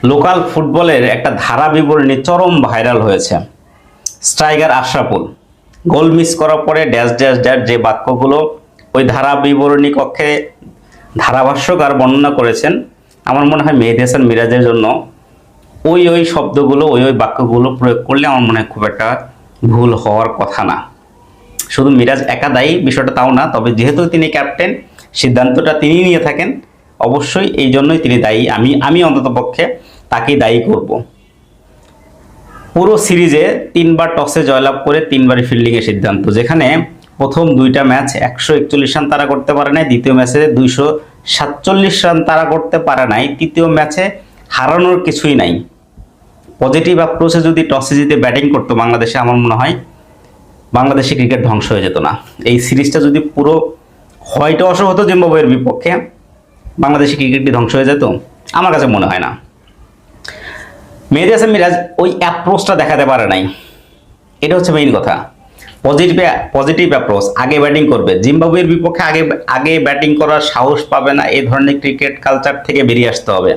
Local ফুটবলের একটা ধারা বিবরণী চরম ভাইরাল হয়েছে। স্ট্রাইকার আশরাফুল গোল মিস করার পরে ড্যাশ ড্যাশ ড্যাশ যে বাক্যগুলো ওই ধারা বিবরণী কক্ষে ধারাভাষ্যকার বর্ণনা করেছেন, আমার মনে হয় মেহেদী হাসান মিরাজের জন্য ওই শব্দগুলো ওই বাক্যগুলো প্রয়োগ করলে আমার মনে হয় খুব একটা ভুল হওয়ার কথা না। শুধু মিরাজ একা দায়ী বিষয়টা তাও না, তবে যেহেতু তিনি ক্যাপ্টেন, সিদ্ধান্তটা তিনি নিয়ে থাকেন, অবশ্যই এই জন্যই তিনি দায়ী। আমি অন্তত পক্ষে তাকেই দায়ী করব। পুরো সিরিজে 3বার টসে জয়লাভ করে 3বারই ফিল্ডিংয়ের সিদ্ধান্ত, যেখানে প্রথম 2টা ম্যাচ 141 রান তারা করতে পারে নাই, দ্বিতীয় ম্যাচে 247 রান তারা করতে পারে নাই, তৃতীয় ম্যাচে হারানোর কিছুই নাই। পজিটিভ অ্যাপ্রোচে যদি টসে জিতে ব্যাটিং করতো বাংলাদেশে, আমার মনে হয় বাংলাদেশে ক্রিকেট ধ্বংস হয়ে যেত না। এই সিরিজটা যদি পুরো হোয়াইট ওয়াশও হতো জিম্বাবুয়ের বিপক্ষে, বাংলাদেশে ক্রিকেটটি ধ্বংস হয়ে যেত? আমার কাছে মনে হয় না। মেহেদী হাসান মিরাজ ওই অ্যাপ্রোচটা দেখাতে পারে নাই, এটা হচ্ছে মেইন কথা। পজিটিভ অ্যাপ্রোচ, আগে ব্যাটিং করবে। জিম্বাবুয়ের বিপক্ষে আগে ব্যাটিং করার সাহস পাবে না, এই ধরনের ক্রিকেট কালচার থেকে বেরিয়ে আসতে হবে।